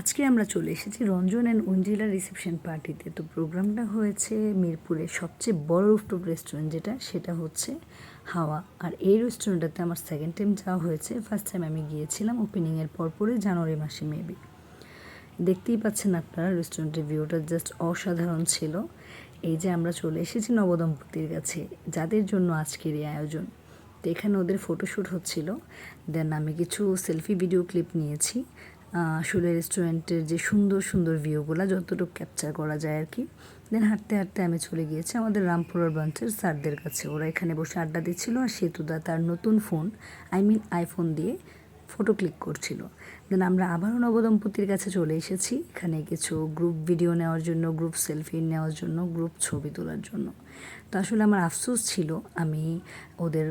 আজকে আমরা চলে এসেছি রঞ্জন অ্যান্ড উঞ্জিলার রিসেপশন পার্টিতে। তো প্রোগ্রামটা হয়েছে মিরপুরের সবচেয়ে বড় রুফটপ রেস্টুরেন্ট সেটা হচ্ছে হাওয়া। আর এই রেস্টুরেন্টটাতে আমার সেকেন্ড টাইম যাওয়া হয়েছে। ফার্স্ট টাইম আমি গিয়েছিলাম ওপেনিংয়ের পরে জানুয়ারি মাসে মেবি। দেখতেই পাচ্ছেন আপনারা রেস্টুরেন্টের ভিউটা জাস্ট অসাধারণ ছিল। এই যে আমরা চলে এসেছি নবদম্পতির কাছে, যাদের জন্য আজকের এই আয়োজন। তো এখানে ওদের ফটোশ্যুট হচ্ছিল। দেন আমি কিছু সেলফি ভিডিও ক্লিপ নিয়েছি। আসলে রেস্টুরেন্টের যে সুন্দর সুন্দর ভিউগুলো যতটুকু ক্যাপচার করা যায় আর কি। দেন হাঁটতে হাঁটতে আমি চলে গিয়েছি আমাদের রামপুরার ব্রাঞ্চের স্যারদের কাছে। ওরা এখানে বসে আড্ডা দিচ্ছিল আর সেতুদা তার নতুন ফোন আইফোন দিয়ে ফটো ক্লিক করছিল। দেন আমরা আবারও নবদম্পতির কাছে চলে এসেছি এখানে কিছু গ্রুপ ভিডিও নেওয়ার জন্য, গ্রুপ সেলফি নেওয়ার জন্য, গ্রুপ ছবি তোলার জন্য। তো আসলে আমার আফসোস ছিল আমি ওদের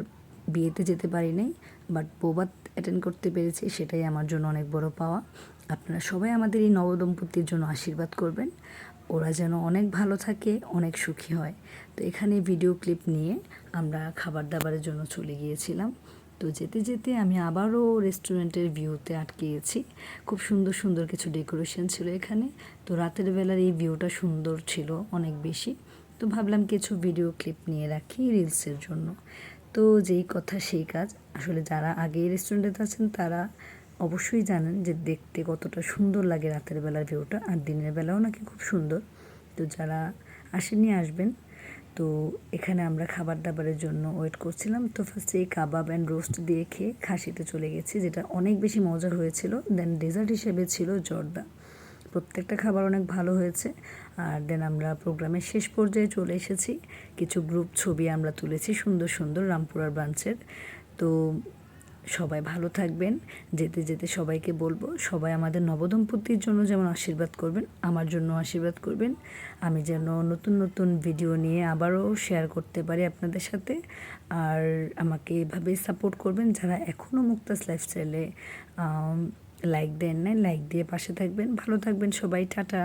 বিয়েতে যেতে পারি নাই, বাট বৌভাত অ্যাটেন্ড করতে পেরেছি, সেটাই আমার জন্য অনেক বড় পাওয়া। আপনারা সবাই আমাদের এই নবদম্পতির জন্য আশীর্বাদ করবেন, ওরা যেন অনেক ভালো থাকে, অনেক সুখী হয়। তো এখানে ভিডিও ক্লিপ নিয়ে আমরা খাবার দাবারের জন্য চলে গিয়েছিলাম। তো যেতে যেতে আমি আবারও রেস্টুরেন্টের ভিউতে আটকে গেছি। খুব সুন্দর সুন্দর কিছু ডেকোরেশন ছিল এখানে। তো রাতের বেলার এই ভিউটা সুন্দর ছিল অনেক বেশি। তো ভাবলাম কিছু ভিডিও ক্লিপ নিয়ে রাখি রিলসের জন্য। তো যেই কথা সেই কাজ, আসলে যারা আগে রেস্টুরেন্টে আছেন তারা অবশ্যই জানেন যে দেখতে কতটা সুন্দর লাগে রাতের বেলার ভিউটা, আর দিনের বেলাও নাকি খুব সুন্দর। তো যারা আসেননি আসবেন। তো এখানে আমরা খাবার দাবারের জন্য ওয়েট করছিলাম। তো ফার্স্টে এই কাবাব অ্যান্ড রোস্ট দিয়ে খেয়ে খাসিতে চলে গেছি, যেটা অনেক বেশি মজা হয়েছিল। দেন ডেজার্ট হিসেবে ছিল জর্দা। প্রত্যেকটা খাবার অনেক ভালো হয়েছে। আর দেন আমরা প্রোগ্রামের শেষ পর্যায়ে চলে এসেছি। কিছু গ্রুপ ছবি আমরা তুলেছি সুন্দর সুন্দর রামপুরার ব্রাঞ্চের। তো সবাই ভালো থাকবেন। যেতে যেতে সবাইকে বলবো সবাই আমাদের নবদম্পতির জন্য যেমন আশীর্বাদ করবেন, আমার জন্য আশীর্বাদ করবেন। আমি যেন নতুন নতুন ভিডিও নিয়ে আবারও শেয়ার করতে পারি আপনাদের সাথে। আর আমাকে এভাবেই সাপোর্ট করবেন। যারা এখনও মুক্তাস লাইফস্টাইলে লাইক দেন নাই, লাইক দিয়ে পাশে থাকবেন। ভালো থাকবেন সবাই, টাটা।